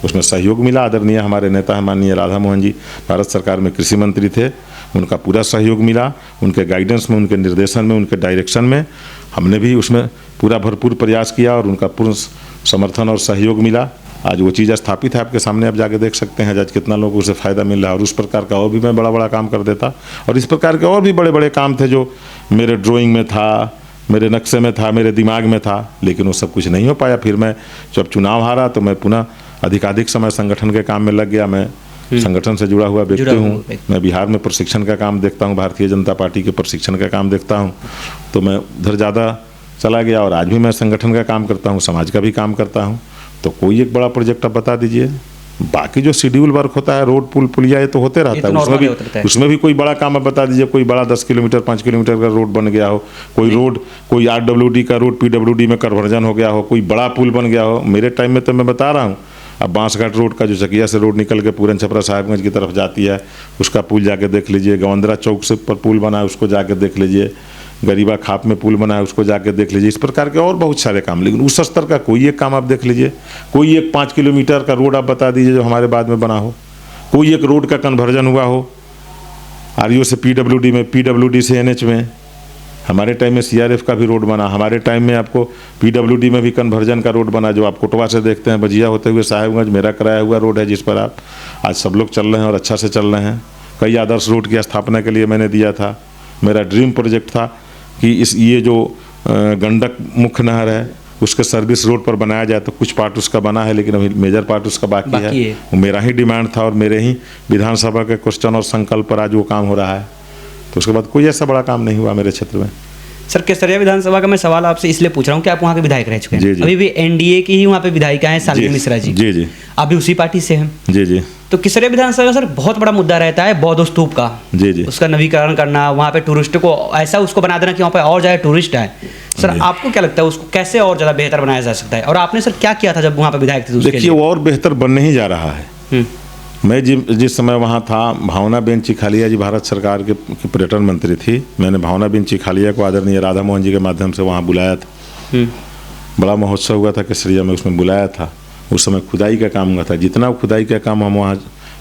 Speaker 1: उसमें सहयोग मिला। आदरणीय हमारे नेता हैं माननीय राधा मोहन जी, भारत सरकार में कृषि मंत्री थे, उनका पूरा सहयोग मिला। उनके गाइडेंस में, उनके निर्देशन में, उनके डायरेक्शन में हमने भी उसमें पूरा भरपूर प्रयास किया और उनका पूर्ण समर्थन और सहयोग मिला। आज वो चीज़ स्थापित है आपके सामने, आप जाके देख सकते हैं आज कितना लोगों को उससे फ़ायदा मिल रहा है। और उस प्रकार का और भी मैं बड़ा बड़ा काम कर देता। और इस प्रकार के और भी बड़े बड़े काम थे जो मेरे ड्राइंग में था, मेरे नक्शे में था, मेरे दिमाग में था, लेकिन वो सब कुछ नहीं हो पाया। फिर मैं जब चुनाव हारा तो मैं पुनः अधिकाधिक समय संगठन के काम में लग गया। मैं संगठन से जुड़ा हुआ व्यक्ति हूँ। मैं बिहार में प्रशिक्षण का काम देखता हूँ, भारतीय जनता पार्टी के प्रशिक्षण का काम देखता हूँ, तो मैं उधर ज़्यादा चला गया। और आज भी मैं संगठन का काम करता हूँ, समाज का भी काम करता हूँ। तो कोई एक बड़ा प्रोजेक्ट आप बता दीजिए। बाकी जो शेड्यूल वर्क होता है, रोड पुल पुलिया, ये तो होते रहता है। उसमें भी कोई बड़ा काम आप बता दीजिए। कोई बड़ा 10 किलोमीटर 5 किलोमीटर का रोड बन गया हो, कोई रोड, कोई RWD का रोड PWD में कन्वर्जन हो गया हो, कोई बड़ा पुल बन गया हो। मेरे टाइम में तो मैं बता रहा हूँ, अब बांसघाट रोड का जो चकिया से रोड निकल के पूरन छपरा साहिबगंज की तरफ जाती है, उसका पुल जाके देख लीजिए। गवंदरा चौक से पर पुल बना है, उसको जाके देख लीजिए। गरीबा खाप में पुल बना है, उसको जाके देख लीजिए। इस प्रकार के और बहुत सारे काम, लेकिन उस स्तर का कोई एक काम आप देख लीजिए। कोई एक 5 किलोमीटर का रोड आप बता दीजिए जो हमारे बाद में बना हो। कोई एक रोड का कन्वर्जन हुआ हो REO से PWD में, PWD से NH में। हमारे टाइम में CRF का भी रोड बना। हमारे टाइम में आपको PWD में भी कन्वर्जन का रोड बना, जो आप कोटवा से देखते हैं बजिया होते हुए साहिबगंज, मेरा कराया हुआ रोड है, जिस पर आप आज सब लोग चल रहे हैं और अच्छा से चल रहे हैं। कई आदर्श रोड की स्थापना के लिए मैंने दिया था। मेरा ड्रीम प्रोजेक्ट था कि ये जो गंडक मुख्य नहर है उसके सर्विस रोड पर बनाया जाए, तो कुछ पार्ट उसका बना है लेकिन अभी मेजर पार्ट उसका बाकी है। वो मेरा ही डिमांड था और मेरे ही विधानसभा के क्वेश्चन और संकल्प पर आज वो काम हो रहा है। तो उसके बाद कोई ऐसा बड़ा काम नहीं हुआ मेरे क्षेत्र में।
Speaker 2: सर, केसरिया विधानसभा का मैं सवाल आपसे इसलिए पूछ रहा हूँ कि आप वहाँ के विधायक रह चुके हैं।
Speaker 1: जी।
Speaker 2: अभी भी NDA की ही वहाँ पे विधायिका हैं शालिनी मिश्रा जी।
Speaker 1: जी।
Speaker 2: आप भी उसी पार्टी से हैं।
Speaker 1: जी।
Speaker 2: तो केसरिया विधानसभा सर बहुत बड़ा मुद्दा रहता है बौद्ध स्तूप का।
Speaker 1: जी। उसका
Speaker 2: नवीकरण करना, वहाँ पे टूरिस्ट को ऐसा उसको बना देना कि वहाँ पे और ज़्यादा टूरिस्ट आए। सर, आपको क्या लगता है उसको कैसे और ज़्यादा बेहतर बनाया जा सकता है? और आपने सर क्या किया था जब वहाँ पे विधायक थे?
Speaker 1: देखिए, वो और बेहतर बनने ही जा रहा है। मैं जिस समय वहाँ था, भावना बेन चिखालिया जी भारत सरकार के पर्यटन मंत्री थी। मैंने भावना बेन चिखालिया को आदरणीय राधा मोहन जी के माध्यम से वहाँ बुलाया था। बड़ा महोत्सव हुआ था केसरिया में, उसमें बुलाया था। उस समय खुदाई का काम हुआ था। जितना खुदाई का काम हम वहाँ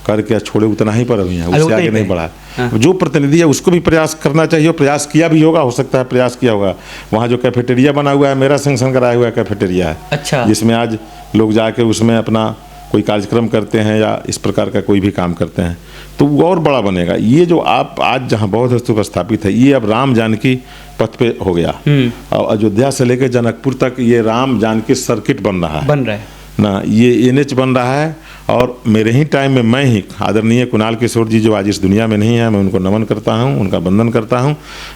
Speaker 1: करके छोड़े उतना ही पर अभी है, उससे आगे नहीं बढ़ा। जो प्रतिनिधि है उसको भी प्रयास करना चाहिए। प्रयास किया भी होगा, हो सकता है प्रयास किया होगा। वहाँ जो कैफेटेरिया बना हुआ है, मेरा सेंक्शन कराया हुआ कैफेटेरिया है।
Speaker 2: अच्छा।
Speaker 1: जिसमें आज लोग जाके उसमें अपना कोई कार्यक्रम करते हैं या इस प्रकार का कोई भी काम करते हैं तो वो और बड़ा बनेगा। ये जो आप आज जहाँ बौद्ध स्तूप स्थापित है ये अब राम जानकी पथ पे हो गया और अयोध्या से लेकर जनकपुर तक ये राम जानकी सर्किट बन रहा है ना, ये NH बन रहा है। और मेरे ही टाइम में मैं ही आदरणीय कुणाल किशोर जी जो आज इस दुनिया में नहीं है, मैं उनको नमन करता हूं, उनका वंदन करता हूं।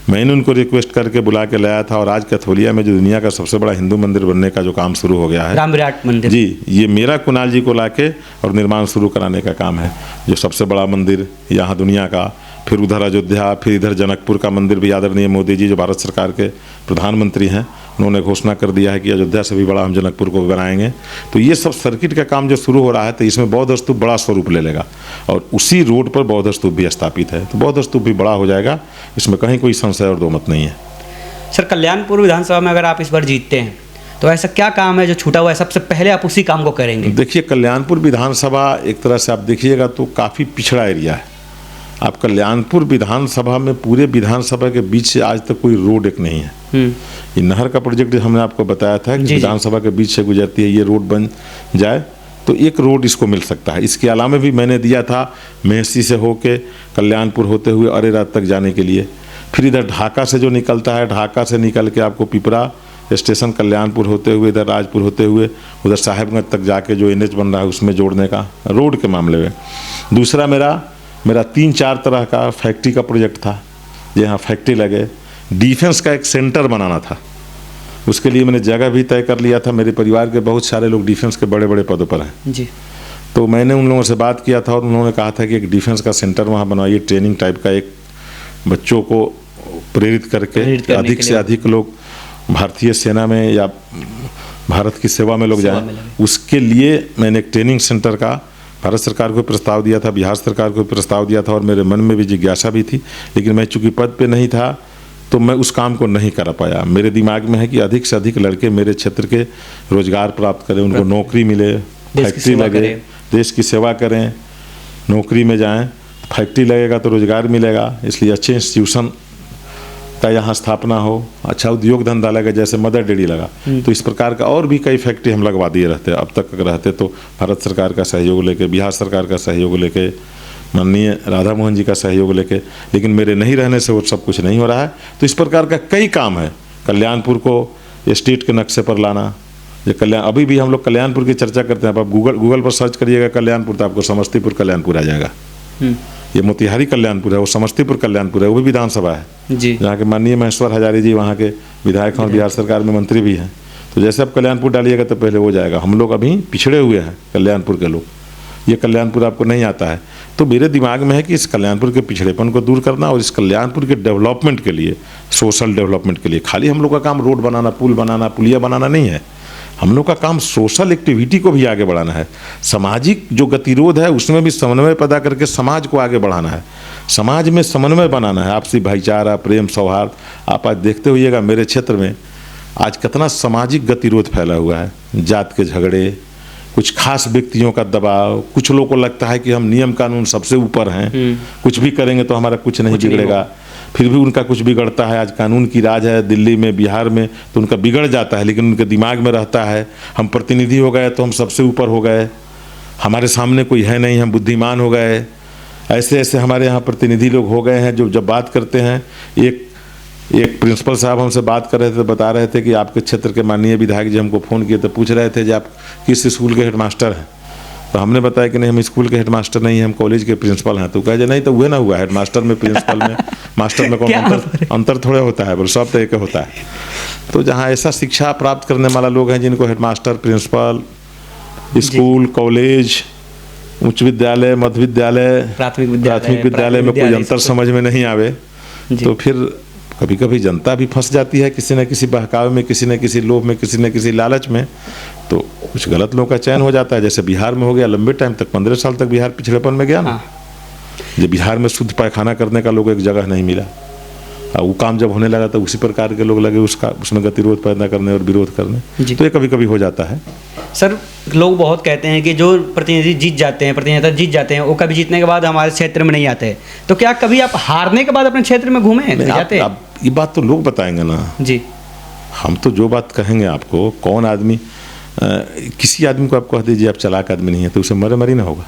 Speaker 1: मैंने उनको रिक्वेस्ट करके बुला के लाया था और आज कैथोलिया में जो दुनिया का सबसे बड़ा हिंदू मंदिर बनने का जो काम शुरू हो गया है,
Speaker 2: राम विराट मंदिर
Speaker 1: जी, ये मेरा कुणाल जी को लाके और निर्माण शुरू कराने का काम है। जो सबसे बड़ा मंदिर यहाँ दुनिया का, फिर उधर अयोध्या, फिर इधर जनकपुर का मंदिर भी आदरणीय मोदी जी जो भारत सरकार के प्रधानमंत्री हैं, उन्होंने घोषणा कर दिया है कि अयोध्या से भी बड़ा हम जनकपुर को बनाएंगे। तो ये सब सर्किट का काम जो शुरू हो रहा है तो इसमें बौद्ध स्तूप बड़ा स्वरूप ले लेगा और उसी रोड पर बौद्ध स्तूप भी स्थापित है, तो बौद्ध स्तूप भी बड़ा हो जाएगा, इसमें कहीं कोई संशय और दो मत नहीं है।
Speaker 2: सर, कल्याणपुर विधानसभा में अगर आप इस बार जीतते हैं तो ऐसा क्या काम है जो छूटा हुआ है, सबसे पहले आप उसी काम को करेंगे?
Speaker 1: देखिए, कल्याणपुर विधानसभा एक तरह से आप देखिएगा तो काफ़ी पिछड़ा एरिया है। आप कल्याणपुर विधानसभा में पूरे विधानसभा के बीच से आज तक कोई रोड एक नहीं है। ये नहर का प्रोजेक्ट हमने आपको बताया था कि विधानसभा के बीच से गुजरती है, ये रोड बन जाए तो एक रोड इसको मिल सकता है। इसके अलावा भी मैंने दिया था मेहसी से होके कल्याणपुर होते हुए अरेरात तक जाने के लिए, फिर इधर ढाका से जो निकलता है, ढाका से निकल के आपको पिपरा स्टेशन कल्याणपुर होते हुए इधर राजपुर होते हुए उधर साहेबगंज तक जाके जो NH बन रहा है उसमें जोड़ने का रोड के मामले में। दूसरा मेरा 3-4 तरह का फैक्ट्री का प्रोजेक्ट था, जहाँ फैक्ट्री लगे, डिफेंस का एक सेंटर बनाना था। उसके लिए मैंने जगह भी तय कर लिया था। मेरे परिवार के बहुत सारे लोग डिफेंस के बड़े बड़े पदों पर हैं
Speaker 2: जी,
Speaker 1: तो मैंने उन लोगों से बात किया था और उन्होंने कहा था कि एक डिफेंस का सेंटर वहाँ बनवाइए, ट्रेनिंग टाइप का, एक बच्चों को प्रेरित करके अधिक से अधिक लोग भारतीय सेना में या भारत की सेवा में लोग जाएं। उसके लिए मैंने एक ट्रेनिंग सेंटर का भारत सरकार को प्रस्ताव दिया था, बिहार सरकार को प्रस्ताव दिया था और मेरे मन में भी जिज्ञासा भी थी, लेकिन मैं चूंकि पद पे नहीं था तो मैं उस काम को नहीं कर पाया। मेरे दिमाग में है कि अधिक से अधिक लड़के मेरे क्षेत्र के रोजगार प्राप्त करें, उनको नौकरी मिले, फैक्ट्री लगे, देश की सेवा करें, नौकरी में जाएं, फैक्ट्री लगेगा तो रोजगार मिलेगा, इसलिए अच्छे इंस्टीट्यूशन का यहाँ स्थापना हो, अच्छा उद्योग धंधा लगे, जैसे मदर डेयरी लगा। तो इस प्रकार का और भी कई फैक्ट्री हम लगवा दिए रहते, अब तक रहते तो भारत सरकार का सहयोग लेके, बिहार सरकार का सहयोग लेके, माननीय राधा मोहन जी का सहयोग लेके, लेकिन मेरे नहीं रहने से वो सब कुछ नहीं हो रहा है। तो इस प्रकार का कई काम है। कल्याणपुर को स्टेट के नक्शे पर लाना, ये कल्याण, अभी भी हम लोग कल्याणपुर की चर्चा करते हैं। आप गूगल पर सर्च करिएगा कल्याणपुर तो आपको समस्तीपुर कल्याणपुर आ जाएगा। ये मोतिहारी कल्याणपुर है, वो समस्तीपुर कल्याणपुर है, वो भी विधानसभा है जी, जहाँ के माननीय महेश्वर हजारी जी वहाँ के विधायक हैं और बिहार सरकार में मंत्री भी हैं। तो जैसे आप कल्याणपुर डालिएगा तो पहले हो जाएगा। हम लोग अभी पिछड़े हुए हैं कल्याणपुर के लोग, ये कल्याणपुर आपको नहीं आता है। तो मेरे दिमाग में है कि इस कल्याणपुर के पिछड़ेपन को दूर करना और इस कल्याणपुर के डेवलपमेंट के लिए, सोशल डेवलपमेंट के लिए, खाली हम लोग का काम रोड बनाना, पुल बनाना, पुलिया बनाना नहीं है। हम लोग का काम सोशल एक्टिविटी को भी आगे बढ़ाना है। सामाजिक जो गतिरोध है उसमें भी समन्वय पैदा करके समाज को आगे बढ़ाना है, समाज में समन्वय बनाना है, आपसी भाईचारा, प्रेम, सौहार्द। आप आज देखते होइएगा मेरे क्षेत्र में आज कितना सामाजिक गतिरोध फैला हुआ है, जात के झगड़े, कुछ खास व्यक्तियों का दबाव, कुछ लोगों को लगता है कि हम नियम कानून सबसे ऊपर हैं, कुछ भी करेंगे तो हमारा कुछ नहीं बिगड़ेगा, फिर भी उनका कुछ बिगड़ता है। आज कानून की राज है दिल्ली में, बिहार में, तो उनका बिगड़ जाता है, लेकिन उनके दिमाग में रहता है हम प्रतिनिधि हो गए तो हम सबसे ऊपर हो गए, हमारे सामने कोई है नहीं, हम बुद्धिमान हो गए। ऐसे ऐसे हमारे यहाँ प्रतिनिधि लोग हो गए हैं जो जब बात करते हैं, एक प्रिंसिपल साहब हमसे बात कर रहे थे, बता रहे थे कि आपके क्षेत्र के माननीय विधायक जी हमको फ़ोन किए तो पूछ रहे थे कि आप किस स्कूल के हेडमास्टर हैं। तो हमने बताया कि नहीं, हम स्कूल के हेडमास्टर नहीं हैं, हम कॉलेज के प्रिंसिपल हैं। तो कहे नहीं तो हुए ना हुआ, हेडमास्टर में, प्रिंसिपल में, मास्टर में कौन अंतर थोड़े होता है, बोले सब तरह के होता है। तो जहाँ ऐसा शिक्षा प्राप्त करने वाला लोग हैं जिनको हेडमास्टर, प्रिंसिपल, स्कूल, कॉलेज, उच्च विद्यालय, मध्य विद्यालय, प्राथमिक विद्यालय में कोई अंतर समझ में नहीं आवे तो फिर कभी कभी जनता भी फंस जाती है किसी न किसी बहकावे में, किसी न किसी लोभ में, किसी न किसी लालच में, तो कुछ गलत लोगों का चयन हो जाता है। जैसे बिहार में हो गया, लंबे टाइम तक 15 साल तक बिहार पिछड़ेपन में गया ना। जब बिहार में शुद्ध पायखाना करने का लोग एक जगह नहीं मिला, और वो काम जब होने लगा तो उसी प्रकार के लोग लगे उसमें गतिरोध पैदा करने और विरोध करने। तो ये कभी कभी हो जाता है।
Speaker 2: सर, लोग बहुत कहते हैं कि जो प्रतिनिधि जीत जाते हैं वो कभी जीतने के बाद हमारे क्षेत्र में नहीं आते, तो क्या कभी आप हारने के बाद अपने क्षेत्र में घूमे जाते हैं?
Speaker 1: ये बात तो लोग बताएंगे ना जी, हम तो जो बात कहेंगे आपको, कौन आदमी किसी आदमी को आप कह दीजिए आप चालाक आदमी नहीं है तो उसे मरे मरी ना होगा।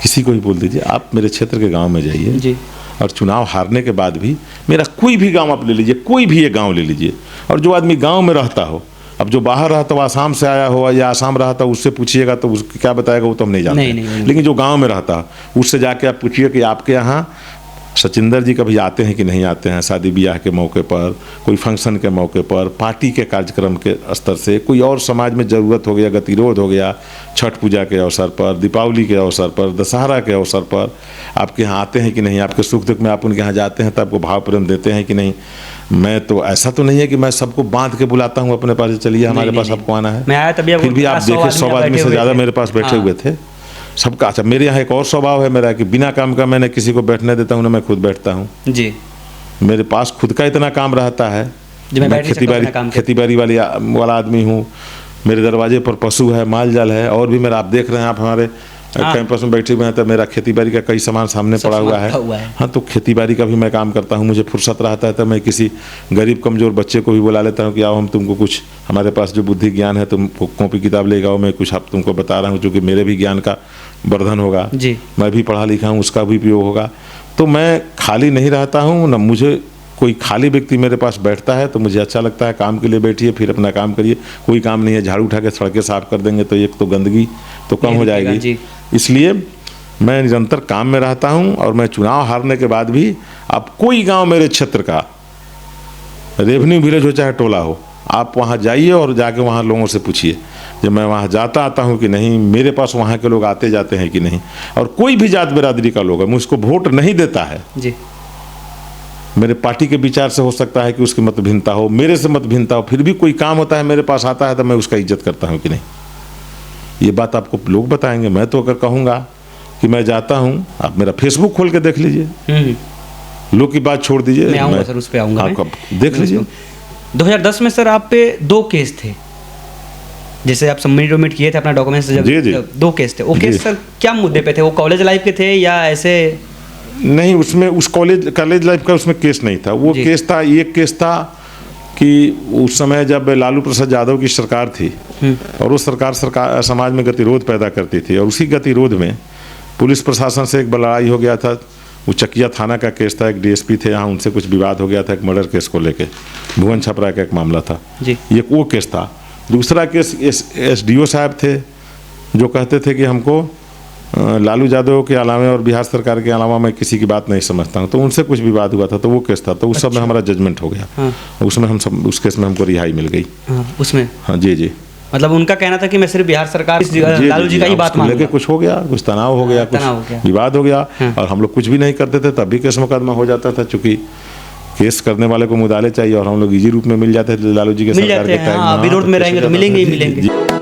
Speaker 1: किसी को भी बोल दीजिए आप मेरे क्षेत्र के गांव में जाइए
Speaker 2: जी।
Speaker 1: और चुनाव हारने के बाद भी मेरा कोई भी गांव आप ले लीजिए, कोई भी एक गांव ले लीजिए, और जो आदमी गांव में रहता हो, अब जो बाहर रहता हो आसाम से आया हो या आसाम रहता हो उससे पूछिएगा तो उसको क्या बताएगा वो तो हम नहीं जानते।
Speaker 2: नहीं।
Speaker 1: लेकिन जो गांव में रहता उससे जाके आप पूछिए कि आपके यहाँ सचिंदर जी कभी आते हैं कि नहीं आते हैं, शादी ब्याह के मौके पर, कोई फंक्शन के मौके पर, पार्टी के कार्यक्रम के स्तर से, कोई और समाज में ज़रूरत हो गया, गतिरोध हो गया, छठ पूजा के अवसर पर, दीपावली के अवसर पर, दशहरा के अवसर पर आपके यहाँ आते हैं कि नहीं, आपके सुख दुख में आप उनके यहाँ जाते हैं तो आपको भाव प्रेम देते हैं कि नहीं। मैं तो ऐसा तो नहीं है कि मैं सबको बांध के बुलाता हूँ अपने पास, चलिए हमारे पास आपको आना है।
Speaker 2: मैं आया तभी
Speaker 1: फिर भी आप देखें 100 आदमी से ज़्यादा मेरे पास बैठे हुए थे सबका। अच्छा, मेरे यहाँ एक और स्वभाव है मेरा कि बिना काम का मैं न किसी को बैठने देता हूँ, ना मैं खुद बैठता हूँ
Speaker 2: जी।
Speaker 1: मेरे पास खुद का इतना काम रहता है, मैं खेती बाड़ी वाला आदमी हूँ, मेरे दरवाजे पर पशु है, माल जाल है, और भी मेरा आप देख रहे हैं आप हमारे कैंपस में बैठे हुए हैं तो मेरा खेती बाड़ी का कई सामान सामने पड़ा हुआ है। हाँ, तो खेती बाड़ी का भी मैं काम करता हूँ। मुझे फुर्सत रहता है तो मैं किसी गरीब कमज़ोर बच्चे को भी बुला लेता हूँ कि आओ हम तुमको कुछ, हमारे पास जो बुद्धि ज्ञान है तुमको कॉपी किताब ले आओ, मैं कुछ आप तुमको बता रहा हूँ जो कि मेरे भी ज्ञान का वर्धन होगा
Speaker 2: जी।
Speaker 1: मैं भी पढ़ा लिखा हूँ, उसका भी उपयोग होगा। तो मैं खाली नहीं रहता हूँ, ना मुझे कोई खाली व्यक्ति मेरे पास बैठता है तो मुझे अच्छा लगता है। काम के लिए बैठिए, फिर अपना काम करिए। कोई काम नहीं है, झाड़ू उठा के सड़कें साफ कर देंगे तो एक तो गंदगी तो कम हो जाएगी। इसलिए मैं निरंतर काम में रहता हूं। और मैं चुनाव हारने के बाद भी आप कोई गांव मेरे क्षेत्र का, रेवेन्यू विलेज हो चाहे टोला हो, आप वहां जाइए और जाके वहां लोगों से पूछिए जब मैं वहां जाता आता हूं कि नहीं, मेरे पास वहां के लोग आते जाते हैं कि नहीं। और कोई भी जात बिरादरी का लोग है मुझको वोट नहीं देता है
Speaker 2: जी।
Speaker 1: मेरे पार्टी के विचार से हो सकता है कि उसकी मत भिन्नता हो, मेरे से मत भिन्नता हो, फिर भी कोई काम होता है मेरे पास आता है तो मैं उसका इज्जत करता हूं कि नहीं। ये बात आपको लोग बताएंगे। मैं तो अगर कहूँगा कि मैं जाता हूँ, आप मेरा फेसबुक खोल के देख लीजिए, लोग की बात छोड़ दीजिए,
Speaker 2: मैं आऊँगा सर, उस पे आऊँगा,
Speaker 1: आप देख लीजिए।
Speaker 2: 2010 में सर आप पे 2 केस थे, जैसे आप सबमिट किए थे अपना डॉक्यूमेंट्स, जब 2 केस थे। वो केस सर क्या मुद्दे पे थे? वो कॉलेज लाइफ के थे या ऐसे?
Speaker 1: नहीं, उसमें उस कॉलेज लाइफ का उसमें केस नहीं था। वो केस था, एक केस था कि उस समय जब लालू प्रसाद यादव की सरकार थी और वो सरकार समाज में गतिरोध पैदा करती थी, और उसी गतिरोध में पुलिस प्रशासन से एक लड़ाई हो गया था। वो चकिया थाना का केस था, एक डीएसपी थे यहाँ, उनसे कुछ विवाद हो गया था एक मर्डर केस को लेके, भुवन छपरा का एक मामला था
Speaker 2: जी।
Speaker 1: ये वो केस था। दूसरा केस एसडीओ साहब थे जो कहते थे कि हमको लालू यादव के अलावा और बिहार सरकार के अलावा मैं किसी की बात नहीं समझता हूँ, तो उनसे कुछ विवाद हुआ था, तो वो केस था। तो उस सब में हमारा जजमेंट हो गया। उसमें हम सब, उस केस में हमको रिहाई मिल गई।
Speaker 2: उसमें
Speaker 1: हाँ जी।
Speaker 2: मतलब उनका कहना था कि मैं सिर्फ बिहार सरकार लालू जी का ही बात मानूंगा।
Speaker 1: लेके कुछ हो गया, कुछ तनाव हो गया, कुछ विवाद हो गया, और हम लोग कुछ भी नहीं करते थे तब भी केस मुकदमा हो जाता था। चूंकि केस करने वाले को मुदाले चाहिए और हम लोग इजी रूप में मिल जाते थे लालू जी के सरकार के टाइम में।
Speaker 2: विरोध में रहेंगे तो मिलेंगे ही मिलेंगे।